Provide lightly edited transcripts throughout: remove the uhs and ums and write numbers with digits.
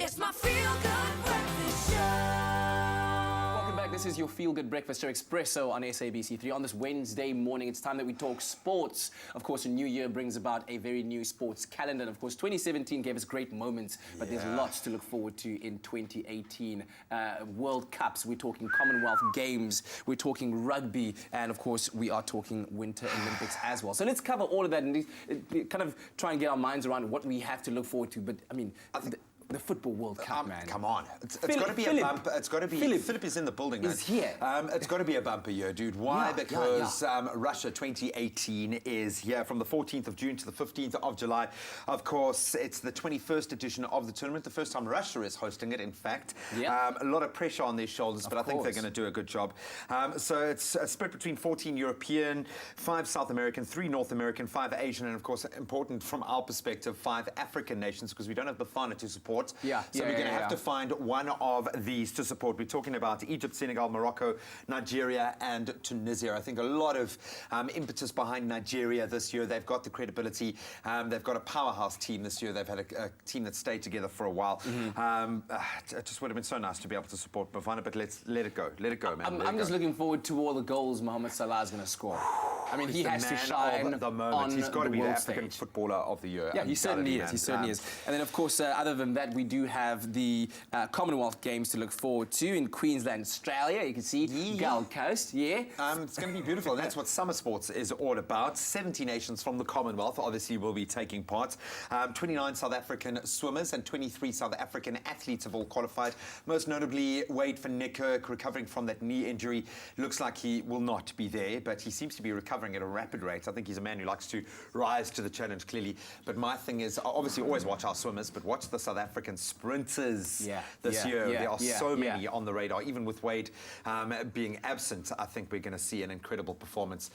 It's my feel-good breakfast show. Welcome back. This is your feel-good breakfast show, Expresso on SABC3. On this Wednesday morning, it's time that we talk sports. Of course, a new year brings about a very new sports calendar. And of course, 2017 gave us great moments, but there's lots to look forward to in 2018. World Cups, we're talking Commonwealth Games, we're talking rugby, and of course, we are talking Winter Olympics as well. So let's cover all of that and kind of try and get our minds around what we have to look forward to. But I mean, the Football World Cup, man. Come on. It's got to be a bumper. It's got to be... Philip is in the building, man. He's here. It's got to be a bumper year, dude. Why? Because Russia 2018 is here from the 14th of June to the 15th of July. Of course, it's the 21st edition of the tournament. The first time Russia is hosting it, in fact. A lot of pressure on their shoulders, but I think they're going to do a good job. So it's split between 14 European, 5 South American, 3 North American, 5 Asian, and of course, important from our perspective, 5 African nations, because we don't have Bafana to support. So we're going to have to find one of these to support. We're talking about Egypt, Senegal, Morocco, Nigeria, and Tunisia. I think a lot of impetus behind Nigeria this year. They've got the credibility. They've got a powerhouse team this year. They've had a team that stayed together for a while. It just would have been so nice to be able to support Bafana, but let's let it go. Let it go, man. I'm just looking forward to all the goals Mohamed Salah is going to score. I mean, he has to shine the moment. He's got to be the stage. African footballer of the year. Yeah, he certainly is. He certainly is. And then, of course, other than that, we do have the Commonwealth Games to look forward to in Queensland, Australia. You can see Gold Coast. It's going to be beautiful. And that's what summer sports is all about. 70 nations from the Commonwealth obviously will be taking part. 29 South African swimmers and 23 South African athletes have all qualified. Most notably, Wade van Niekerk, recovering from that knee injury. Looks like he will not be there, but he seems to be recovering at a rapid rate. I think he's a man who likes to rise to the challenge, clearly. But my thing is, obviously, always watch our swimmers, but watch the South African sprinters this year. There are so many on the radar. Even with Wade being absent, I think we're going to see an incredible performance.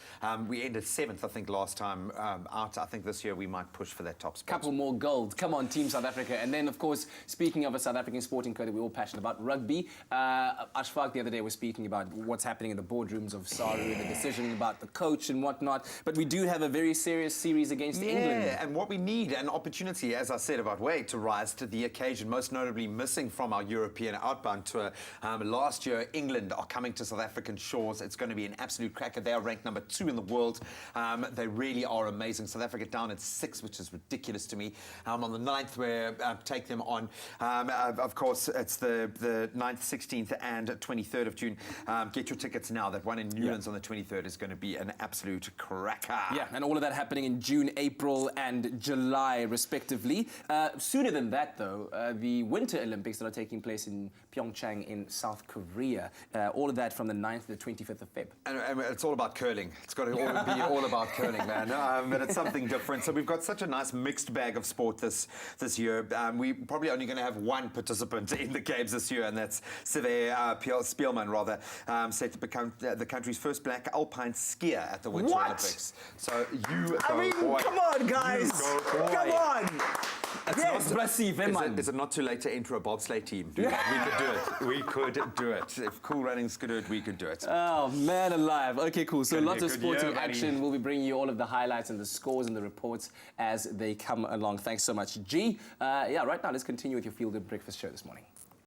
We ended 7th, I think, last time out. I think this year we might push for that top spot. Couple more gold. Come on, Team South Africa. And then, of course, speaking of a South African sporting code that we're all passionate about, rugby. Ashfaq the other day was speaking about what's happening in the boardrooms of Saru, the decision about the coach and whatnot. But we do have a very serious series against England. Yeah, and what we need, an opportunity, as I said about Wade, to rise to the occasion, most notably missing from our European outbound tour. Last year, England are coming to South African shores. It's going to be an absolute cracker. They are ranked number 2 in the world. They really are amazing. South Africa down at 6, which is ridiculous to me. On the 9th, we take them on. Of course, it's the 9th, 16th, and 23rd of June. Get your tickets now. That one in Newlands on the 23rd is going to be an absolute cracker. Yeah, and all of that happening in June, April, and July, respectively. Sooner than that, though, the Winter Olympics that are taking place in Pyeongchang in South Korea. All of that from the 9th to the 25th of Feb. And it's all about curling. It's got to be all about curling, man. But it's something different. So we've got such a nice mixed bag of sport this year. We're probably only going to have one participant in the games this year, and that's Sive Spielman, set to become the country's first black alpine skier at the Winter Olympics. So you go, come on, guys! Come on! Is it not too late to enter a bobsleigh team? Dude, we could do it. We could do it. If Cool Runnings could do it, we could do it. Oh, man alive. Okay, cool. So lots of sporting action. We'll be bringing you all of the highlights and the scores and the reports as they come along. Thanks so much, G. Right now, let's continue with your Feel Good Breakfast show this morning.